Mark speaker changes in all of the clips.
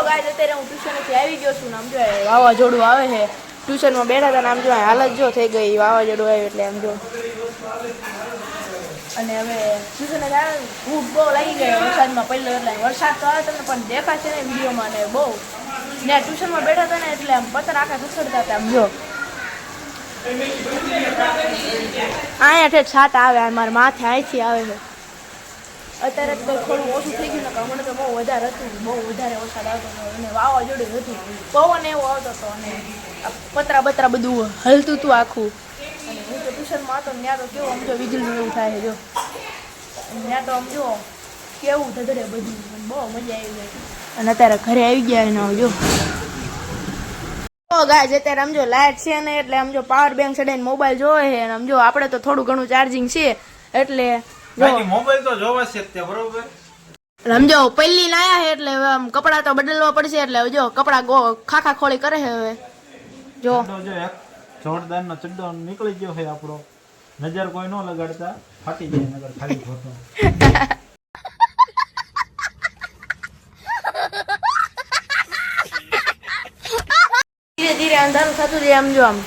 Speaker 1: guys અત્યારે હું ટ્યુશનેથી આવી ગયો છું ને આમ જો વાવાઝોડું આવે છે ટ્યુશનમાં બેઠા હતા ને આમ જો હાલત જો થઈ ગઈ વાવાઝોડું આવ્યું એટલે આમ જો અને હવે ટ્યુશને ભૂખ બહુ લાગી ગઈ વરસાદમાં પહેલો એટલે વરસાદ તો આવે તમને પણ દેખાશે ને વિડીયોમાં ને બહુ ને ટ્યુશનમાં બેઠા હતા ને એટલે આમ પથ્થર આખા ખસડતા હતા આમ જો અહીંયા ઠેઠ છાત આવે મારા માથે અહીંથી આવે છે અત્યારે તો થોડું ઓછું થઈ ગયું ને હમણાં તો બહુ વધારે હતું બહુ વધારે વરસાદ આવતો હતો અને વાવાઝોડું હતું પવન એવો આવતો હતો અને પતરા બતરા બધું હલતું હતું આખું અને હું તો ટ્યુશનમાં હતો ત્યાં તો કેવું આમ જો વીજળીનું એવું થાય છે જો ત્યાં તો આમ જો કેવું ધધડે બધું બહુ મજા આવી ગઈ અને અત્યારે ઘરે આવી ગયા એને જો ગાઈસ અત્યારે આમ જો લાઇટ છે ને એટલે આમ જો પાવર બેંક ચડાઈને મોબાઈલ જોવે છે અને આમ જો આપણે તો થોડું ઘણું ચાર્જિંગ છે એટલે
Speaker 2: મોબાઈલ તો જોવા છે તે બરોબર
Speaker 1: સમજો પહેલી લાયા છે એટલે આમ કપડા તો બદલવા પડશે એટલે જો કપડા ખાખા ખોળી કરે છે હવે જો
Speaker 2: એક જોરદાર નો ચડ્ડો નીકળી ગયો છે આપણો નજર કોઈ નો લગાડતા ફાટી જાય નગર ખાલી ખોટો
Speaker 1: ધીરે ધીરે અંધારું થતું જાય આમ જો આમ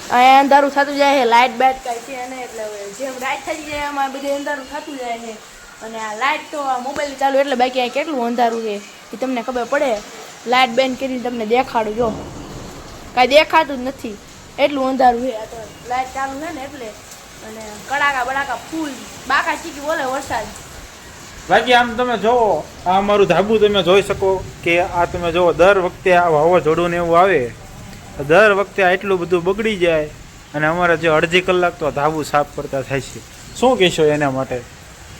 Speaker 1: અહીંયા અંધારું થતું જાય છે લાઇટ બેટ કાંઈ છે ને એટલે જેમ લાઇટ થઈ જાય એમાં બધું અંધારું થતું જાય છે અને આ લાઇટ તો આ મોબાઈલ ચાલુ એટલે બાકી અહીંયા કેટલું અંધારું છે એ તમને ખબર પડે લાઇટ બેન કરીને તમને દેખાડું જો કાંઈ દેખાતું જ નથી એટલું અંધારું છે આ તો લાઇટ ચાલુ છે ને એટલે અને કડાકા બડાકા ફૂલ બાકા ચીકી બોલે વરસાદ
Speaker 2: બાકી આમ તમે જોવો આ અમારું ધાબુ તમે જોઈ શકો કે આ તમે જોવો દર વખતે આ વાવાઝોડું ને એવું આવે દર વખતે આટલું બધું બગડી જાય અને અમારે જે અડધી કલાક તો ધાબુ સાફ કરતા થાય છે શું કહેશો એના માટે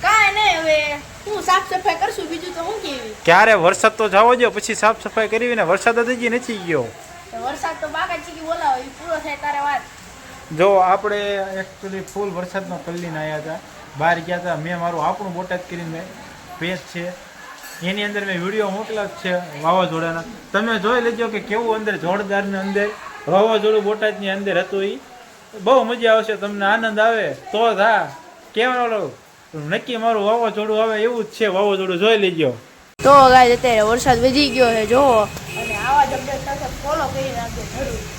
Speaker 1: કાંઈ નહીં હવે હું સાફ સફાઈ કરશું બીજું તો હું કેવી
Speaker 2: ક્યારે વરસાદ તો જવો જો પછી સાફ સફાઈ કરવી ને વરસાદ જ હજી નથી ગયો
Speaker 1: વરસાદ તો બાકા ચીકી બોલાવો એ પૂરો થાય તારે વાત
Speaker 2: જો આપણે એકચ્યુઅલી ફૂલ વરસાદમાં કલ્લીને આવ્યા હતા બહાર ગયા હતા મેં મારું આપણું બોટાદ કરીને પેજ છે એની અંદર મેં વિડીયો મોકલા છે વાવાઝોડાના તમે જોઈ લેજો કે કેવું અંદર જોરદારની અંદર વાવાઝોડું બોટાદની અંદર હતું એ બહુ મજા આવશે તમને આનંદ આવે તો થા કેવાનો નક્કી મારું વાવાઝોડું આવે એવું જ છે વાવાઝોડું જોઈ લેજો
Speaker 1: તો ગાઈસ અત્યારે વરસાદ વધી ગયો છે જો અને આવા જ અપડેટ સાથે ફોલો કરી નાખજો જરૂર